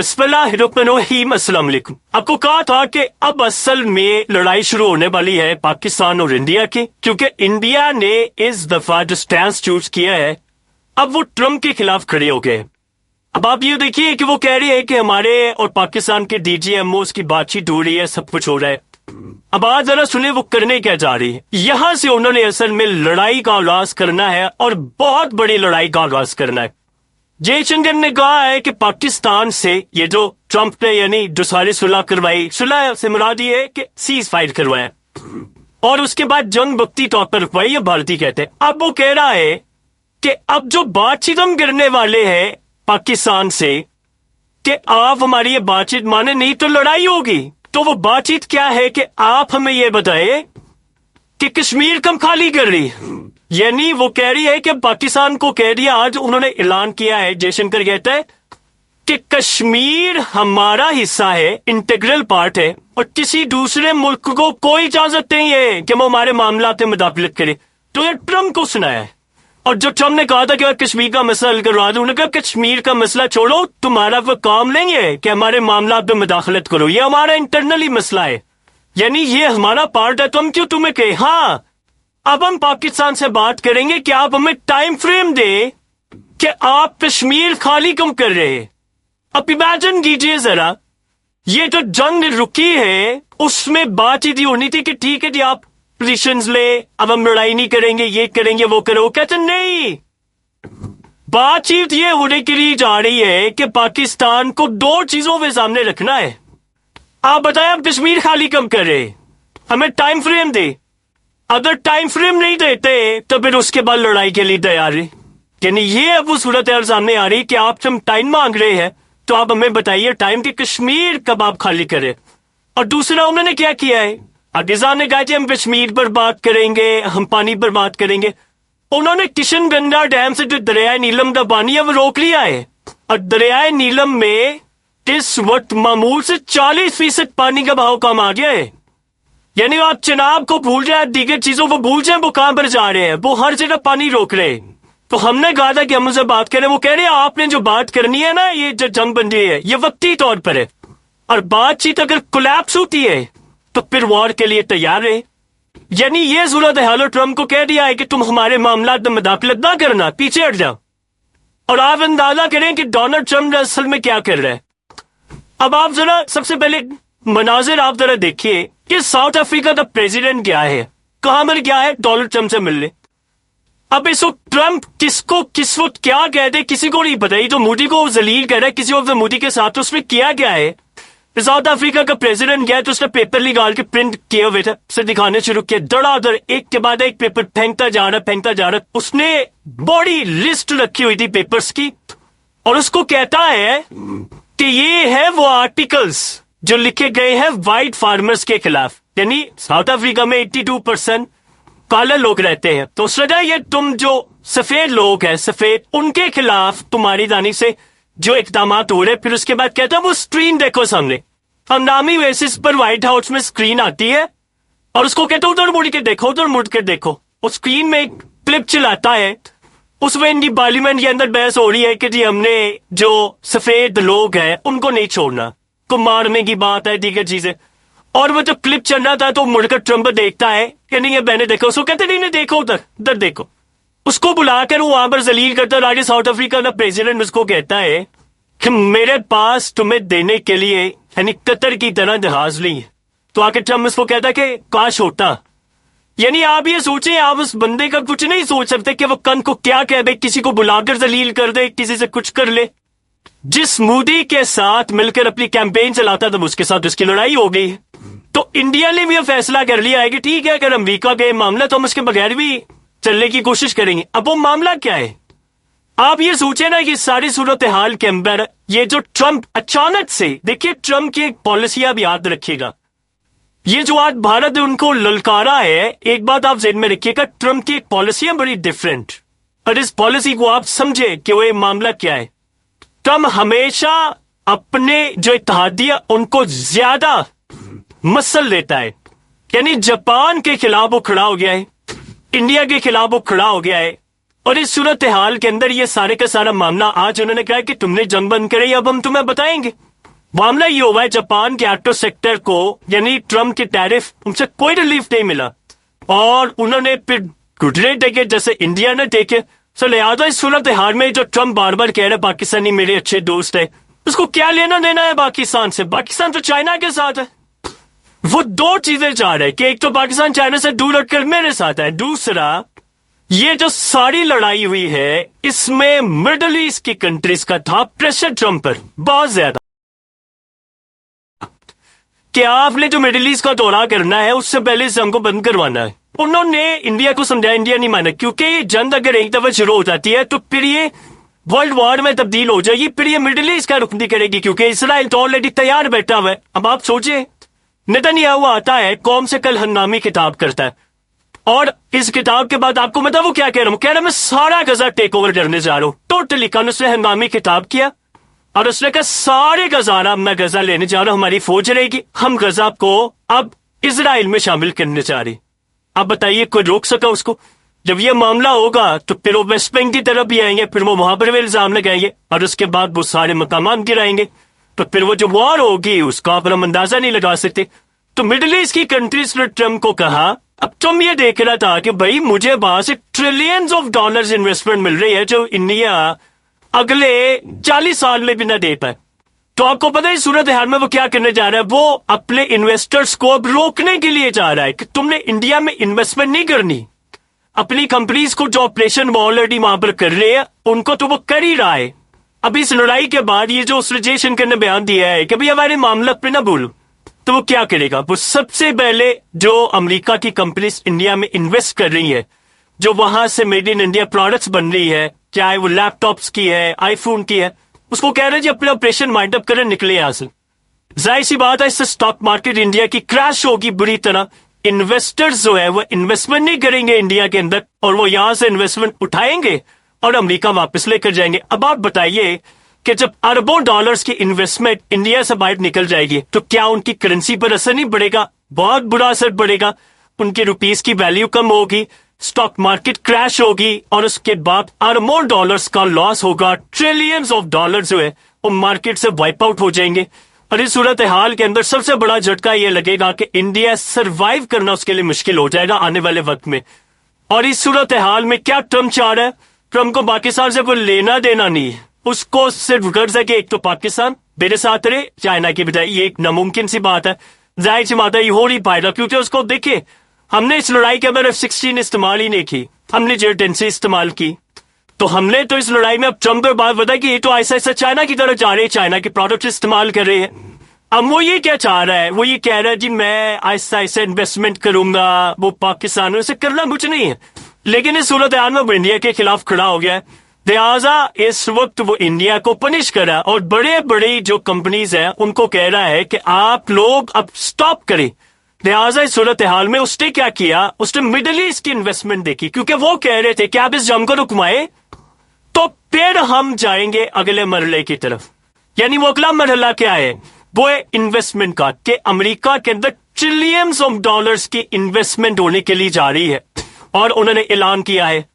बिस्मिल्लाहिर्रहमानिर्रहीम, अस्सलाम वालेकुम। आपको कहा था कि अब असल में लड़ाई शुरू होने वाली है पाकिस्तान और इंडिया की, क्योंकि इंडिया ने इस दफा जो स्टैंस चूज किया है, अब वो ट्रम्प के खिलाफ खड़े हो गए। अब आप ये देखिए कि वो कह रही है कि हमारे और पाकिस्तान के DGMOs की बातचीत हो रही है, सब कुछ हो रहा है। अब आज जरा सुने वो करने क्या जा रही है। यहां से उन्होंने असल में लड़ाई का आगाज करना है और बहुत बड़ी लड़ाई का आगाज करना है। जयशंकर ने कहा है कि पाकिस्तान से ये जो ट्रम्प ने यानी जो सारी सुलह करवाई, सुलह से मुराद ये है कि सीज फायर करवाया और उसके बाद जंग बख्ती तौर पर रुकवाई, ये भारतीय कहते हैं। अब वो कह रहा है कि अब जो बातचीत हम करने वाले हैं पाकिस्तान से कि आप हमारी ये बातचीत माने नहीं तो लड़ाई होगी। तो वो बातचीत क्या है कि आप हमें ये बताए कि कश्मीर कम खाली कर रही, यानी वो कह रही है कि पाकिस्तान को कह दिया, आज उन्होंने ऐलान किया है, जयशंकर कहता है कि कश्मीर हमारा हिस्सा है, इंटीग्रल पार्ट है और किसी दूसरे मुल्क को कोई इजाजत नहीं है कि वो हमारे मामलात में मुदाखलत करे। तो ये ट्रम्प को सुनाया है। और जो ट्रम्प ने कहा था कि कश्मीर का मसला हल करवा दो, उन्होंने कहा कश्मीर का मसला छोड़ो, तुम्हारा वो काम नहीं है कि हमारे मामलात में मुदाखलत करो, ये हमारा इंटरनली मसला है, यानी ये हमारा पार्ट है, तो हम क्यों तुम्हें कहे। हाँ, अब हम पाकिस्तान से बात करेंगे कि आप हमें टाइम फ्रेम दे कि आप कश्मीर खाली क्यों कर रहे हैं। अब इमेजिन कीजिए जरा, ये जो जंग रुकी है उसमें बातचीत ये होनी थी कि ठीक है जी आप पोजीशंस ले, अब हम लड़ाई नहीं करेंगे, ये करेंगे वो करो। कहते नहीं, बातचीत ये होने के लिए जा रही है कि पाकिस्तान को दो चीजों के सामने रखना है। आप बताएं आप कश्मीर खाली कम कर रहे, हमें टाइम फ्रेम दे। अगर टाइम फ्रेम नहीं देते तो फिर उसके बाद लड़ाई के लिए तैयार है। यानी ये अब वो सूरत हाल सामने आ रही कि आप हम टाइम मांग रहे हैं तो आप हमें बताइए टाइम कि कश्मीर कब आप खाली करें। और दूसरा उन्होंने क्या किया है, पाकिस्तान ने कहा कि हम कश्मीर पर बात करेंगे, हम पानी पर बात करेंगे। उन्होंने किशनगंगा डैम से जो दरियाए नीलम का पानी है वो रोक लिया है और दरियाए नीलम में इस वक्त मामूल से 40% पानी का बहाव कम आ गया है। यानी आप चनाब को भूल जाए, दीगर चीजों को भूल जाए, वो कहां पर जा रहे हैं, वो हर जगह पानी रोक रहे हैं। तो हमने कहा था कि हम उनसे बात करें, वो कह रहे हैं आपने जो बात करनी है ना, ये जो जंग बन रही है ये वक्ती तौर पर है और बातचीत अगर कोलैप्स होती है तो फिर वॉर के लिए तैयार है। यानी ये सूरत हाल ट्रम्प को कह दिया है कि तुम हमारे मामलात में मुदाखलत ना करना, पीछे हट जाओ। और आप अंदाजा करें कि डोनाल्ड ट्रम्प असल में क्या कर रहा है। अब आप जरा सबसे पहले मनाजिर आप जरा देखिए कि साउथ अफ्रीका का प्रेसिडेंट क्या है, कहां पर गया है डोनाल्ड ट्रम्प से मिलने। अब इस वक्त ट्रम्प किसको किस वक्त क्या कह दे किसी को नहीं पता। ये जो मोदी को जलील कह रहा है किसी वक्त मोदी के साथ, तो उसमें किया क्या है। साउथ अफ्रीका का प्रेसिडेंट गया तो उसने पेपर निकाल के प्रिंट किए हुए थे, उसे दिखाने शुरू किया, धड़ाधड़ एक के बाद एक पेपर फेंकता जा रहा। उसने बड़ी लिस्ट रखी हुई थी पेपर्स की और उसको कहता है कि ये है वो आर्टिकल्स जो लिखे गए हैं व्हाइट फार्मर्स के खिलाफ। यानी साउथ अफ्रीका में 82% काले लोग रहते हैं, तो सजा ये तुम जो सफेद लोग हैं, सफेद, उनके खिलाफ तुम्हारी जानी से जो इकदाम हो रहे। फिर उसके बाद कहता है वो स्क्रीन देखो सामने, हम नामी बेसिस पर व्हाइट हाउस में स्क्रीन आती है और उसको कहते उधर मुड़ के देखो, उधर मुड़ के देखो। उस स्क्रीन में एक क्लिप चलाता है, उसमें इनकी पार्लियामेंट के अंदर बहस हो रही है कि जी हमने जो सफेद लोग हैं उनको नहीं छोड़ना, को मारने की बात है, दीगर चीजें। और वो जो क्लिप चल रहा था तो मुड़कर ट्रम्प देखता है कि नहीं ये बहने देखो, उसको कहते नहीं देखो उधर उधर देखो। उसको बुलाकर वो वहां पर जलील करता है। आगे साउथ अफ्रीका का प्रेसिडेंट उसको कहता है कि मेरे पास तुम्हें देने के लिए यानी कतर की तरह जहाज नहीं है। तो आके ट्रम्प उसको कहता है कि काश होता। यानी आप ये सोचें, आप उस बंदे का कुछ नहीं सोच सकते कि वो कन को क्या कह दे, किसी को बुलाकर जलील कर दे, किसी से कुछ कर ले। जिस मोदी के साथ मिलकर अपनी कैंपेन चलाता था उसके साथ उसकी लड़ाई हो गई। तो इंडिया ने भी ये फैसला कर लिया है कि ठीक है अगर अमेरिका के मामला तो हम उसके बगैर भी चलने की कोशिश करेंगे। अब वो मामला क्या है, आप ये सोचे ना कि सारी सूरत हाल के अंदर ये जो ट्रम्प अचानक से, देखिए ट्रम्प की एक पॉलिसी आप याद रखिएगा, ये जो आज भारत ने उनको ललकारा है, एक बात आप ज़हन में रखिएगा, ट्रम्प की एक पॉलिसी है बड़ी डिफरेंट। और इस पॉलिसी को आप समझे कि वो मामला क्या है। ट्रम्प हमेशा अपने जो इत्तेहादिया उनको ज्यादा मसल देता है। यानी जापान के खिलाफ वो खड़ा हो गया है, इंडिया के खिलाफ वो खड़ा हो गया है। और इस सूरत हाल के अंदर ये सारे का सारा मामला आज उन्होंने कहा कि तुमने जंग बंद कराई, अब हम तुम्हें बताएंगे। मामला ये हुआ है जापान के ऑटो सेक्टर को यानी ट्रम्प के टैरिफ उनसे कोई रिलीफ नहीं मिला और उन्होंने फिर घुटने टेके जैसे इंडिया ने टेके। सो लिहाजा इस सूरत हाल में जो ट्रम्प बार बार कह रहे हैं पाकिस्तानी मेरे अच्छे दोस्त है, उसको क्या लेना देना है पाकिस्तान से? पाकिस्तान तो चाइना के साथ है। वो दो चीजें चाह रहे हैं कि एक तो पाकिस्तान चाइना से दूर हटकर मेरे साथ है, दूसरा ये जो सारी लड़ाई हुई है इसमें मिडल ईस्ट की कंट्रीज का था प्रेशर ट्रम्प पर बहुत ज्यादा कि आपने जो मिडिल ईस्ट का दौरा करना है उससे पहले इस जंग को बंद करवाना है। उन्होंने इंडिया को समझाया, इंडिया नहीं माना, क्योंकि ये जंग अगर एक दफा शुरू हो जाती है तो फिर ये वर्ल्ड वॉर में तब्दील हो जाएगी, फिर ये मिडिल ईस्ट का रुख नहीं करेगी क्योंकि इसराइल तो ऑलरेडी तैयार बैठा हुआ है। अब आप सोचिए, नेतन्याहू आता है, कौम से कल हंगामी किताब करता है और इस किताब के बाद आपको मतलब वो क्या कह रहा हूं, कह रहा मैं सारा गजा टेक ओवर करने जा रहा हूं। टोटली कल उसने हंगामी किताब किया और उसने कहा सारे गजारा मैं गजा लेने जा रहा हूं, हमारी फौज रहेगी, हम गजा को अब इसराइल में शामिल करने जा रहे। अब बताइए कोई रोक सका उसको? जब ये मामला होगा तो फिर वो वेस्ट बैंक की तरफ भी आएंगे, फिर वो वहां पर भी इल्जाम लगाएंगे और उसके बाद वो सारे मकामात गिराएंगे, तो फिर वो जो वॉर होगी उसका आप हम अंदाजा नहीं लगा सकते। तो मिडिल ईस्ट की कंट्रीज ने ट्रम्प को कहा, अब तुम ये देख रहा था कि भाई मुझे वहां से ट्रिलियंस ऑफ डॉलर्स इन्वेस्टमेंट मिल रही है जो इंडिया अगले 40 साल में भी ना दे पाए। तो आपको पता है सूरत हाल में वो क्या करने जा रहा है, वो अपने इन्वेस्टर्स को अब रोकने के लिए जा रहा है कि तुमने इंडिया में इन्वेस्टमेंट नहीं करनी। अपनी कंपनीज को जो ऑपरेशन वो ऑलरेडी वहां पर कर रहे हैं उनको तो वो कर ही रहा है। अब इस लड़ाई के बाद ये जो उसने शंकर ने बयान दिया है कि भाई हमारे मामला पे ना बोलो, तो वो क्या करेगा? वो सबसे पहले जो अमेरिका की कंपनीज इंडिया में इन्वेस्ट कर रही है, जो वहां से मेड इन इंडिया प्रोडक्ट्स बन रही है, चाहे वो लैपटॉप्स की है, आईफोन की है, उसको कह रहे हैं जी अपने ऑपरेशन माइंड अप करें, निकले यहां से। जाहिर सी बात है इससे स्टॉक मार्केट इंडिया की क्रैश होगी बुरी तरह। इन्वेस्टर्स जो है वो इन्वेस्टमेंट नहीं करेंगे इंडिया के अंदर और वो यहां से इन्वेस्टमेंट उठाएंगे और अमेरिका वापस लेकर जाएंगे। अब आप बताइए कि जब अरबों डॉलर्स की इन्वेस्टमेंट इंडिया से बाहर निकल जाएगी तो क्या उनकी करेंसी पर असर नहीं पड़ेगा? बहुत बुरा असर पड़ेगा। उनके रुपीस की वैल्यू कम होगी, स्टॉक मार्केट क्रैश होगी और उसके बाद अरबों डॉलर्स का लॉस होगा। ट्रिलियंस ऑफ डॉलर जो है वो मार्केट से वाइप आउट हो जाएंगे और इस सूरत हाल के अंदर सबसे बड़ा झटका ये लगेगा कि इंडिया सर्वाइव करना उसके लिए मुश्किल हो जाएगा आने वाले वक्त में। और इस सूरत हाल में क्या ट्रम्प चाह रहा है? ट्रम्प को पाकिस्तान से कोई लेना देना नहीं है, उसको सिर्फ गर्ज है कि एक तो पाकिस्तान मेरे साथ रहे चाइना की बजाय। ये एक नामुमकिन सी बात है, जाहिर सी बात है ये हो नहीं पाएगा क्योंकि उसको देखिए हमने इस लड़ाई के अंदर F-16 इस्तेमाल ही नहीं की, हमने J-10 इस्तेमाल की। तो हमने तो इस लड़ाई में अब ट्रम्प पर बात बताया कि ये तो ऐसा ऐसा चाइना की तरफ जा रहे हैं, चाइना के प्रोडक्ट इस्तेमाल कर रहे हैं। अब वो ये क्या चाह रहा है? वो ये कह रहा है जी मैं ऐसा ऐसा इन्वेस्टमेंट करूंगा, वो पाकिस्तान से करना कुछ नहीं है। लेकिन इस सूरत हाल में वो इंडिया के खिलाफ खड़ा हो गया है, लिहाजा इस वक्त वो इंडिया को पनिश करा और बड़े बड़ी जो कंपनीज हैं उनको कह रहा है कि आप लोग अब स्टॉप करें। लिहाजा इस सूरत हाल में उसने क्या किया, उसने मिडिल ईस्ट की इन्वेस्टमेंट देखी क्योंकि वो कह रहे थे कि आप इस जंग को रुकवाएं तो फिर हम जाएंगे अगले मरहले की तरफ। यानी वो अगला मरहला क्या है? वो है इन्वेस्टमेंट का, कि अमेरिका के अंदर ट्रिलियंस ऑफ डॉलर्स की इन्वेस्टमेंट होने के लिए जा रही है और उन्होंने ऐलान किया है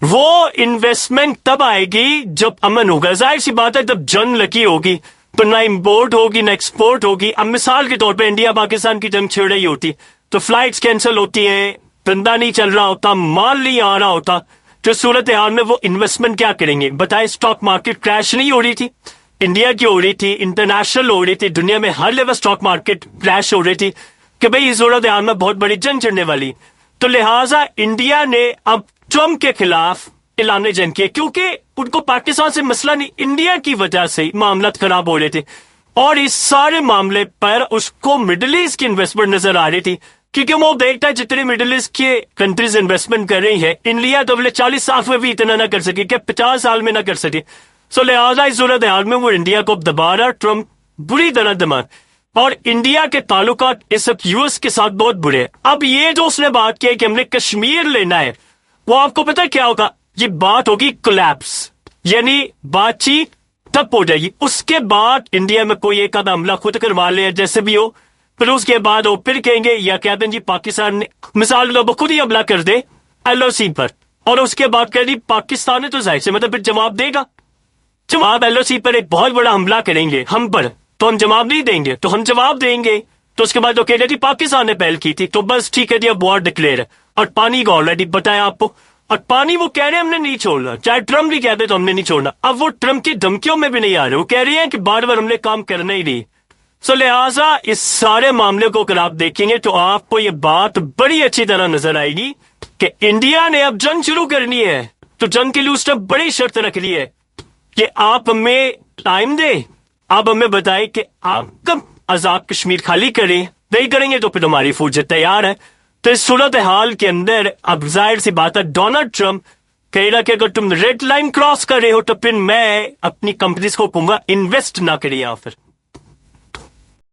वो इन्वेस्टमेंट तब आएगी जब अमन होगा। जाहिर सी बात है जब जंग लगी होगी तो ना इम्पोर्ट होगी ना एक्सपोर्ट होगी। अब मिसाल के तौर पे इंडिया पाकिस्तान की जंग छिड़ रही होती तो फ्लाइट्स कैंसिल होती हैं, धंधा नहीं चल रहा होता, माल नहीं आ रहा होता, तो सूरत हाल में वो इन्वेस्टमेंट क्या करेंगे? बताए स्टॉक मार्केट क्रैश नहीं हो रही थी, इंडिया की हो रही थी, इंटरनेशनल हो रही थी, दुनिया में हर लेवल स्टॉक मार्केट क्रैश हो रही थी कि भाई इस सूरत हाल में बहुत बड़ी जंग चढ़ने वाली। तो लिहाजा इंडिया ने अब ट्रम्प के खिलाफ ऐलान जंग किया क्योंकि उनको पाकिस्तान से मसला नहीं, इंडिया की वजह से मामला खराब हो रहे थे और इस सारे मामले पर उसको मिडिल ईस्ट की इन्वेस्टमेंट नजर आ रही थी क्योंकि वो देखता है जितने मिडिल ईस्ट के कंट्रीज इन्वेस्टमेंट कर रही है इंडिया तो अगले 40 साल में भी इतना ना कर सके, क्या 50 साल में ना कर सके। सो लिहाजा इस सूरत हाल में वो इंडिया को दबा रहा, ट्रम्प बुरी तरह दबा, और इंडिया के ताल्लुकात इस वक्त यूएस के साथ बहुत बुरे हैं। अब ये जो उसने बात की है कि हमने कश्मीर लेना है, वो आपको पता है क्या होगा? ये बात होगी कोलैप्स, यानी बातचीत तब हो जाएगी। उसके बाद इंडिया में कोई एक आधा हमला खुद करवा ले जैसे भी हो, फिर उसके बाद वो फिर कहेंगे या कहते हैं जी पाकिस्तान ने मिसाल लो खुद ही हमला कर दे LOC पर, और उसके बाद कह दी पाकिस्तान ने तो जाहिर से मतलब फिर जवाब देगा, जवाब LOC पर एक बहुत बड़ा हमला करेंगे हम पर, تو ہم جواب نہیں دیں گے, تو ہم جواب دیں گے. تو اس کے بعد وہ کہہ رہے تھی پاکستان نے پہل کی تھی, تو بس ٹھیک ہے جی اب وار ڈکلیئر ہے. اور پانی کا آلریڈی بتایا آپ کو, اور پانی وہ کہہ رہے ہیں ہم نے نہیں چھوڑنا, چاہے ٹرمپ بھی کہتے تو ہم نے نہیں چھوڑنا. اب وہ ٹرمپ کی دھمکیوں میں بھی نہیں آ رہے, وہ کہہ رہے ہیں کہ بار بار ہم نے کام کرنا ہی نہیں. سو لہٰذا اس سارے معاملے کو اگر آپ دیکھیں گے تو آپ کو یہ بات بڑی اچھی طرح نظر آئے گی کہ انڈیا نے اب جنگ شروع کرنی ہے, تو جنگ کے لیے اس نے بڑی شرط رکھ لی ہے کہ آپ ہمیں ٹائم دیں, آپ ہمیں بتائیں کہ آپ کب آزاد کشمیر خالی کریں. نہیں کریں گے تو پھر ہماری فوجیں تیار ہے. تو اس صورتحال کے اندر اب ظاہر سی بات ہے ڈونلڈ ٹرمپ کہہ رہا کہ اگر تم ریڈ لائن کراس کر رہے ہو تو پھر میں اپنی کمپنیز کو کہوں گا انویسٹ نہ کریں. یا پھر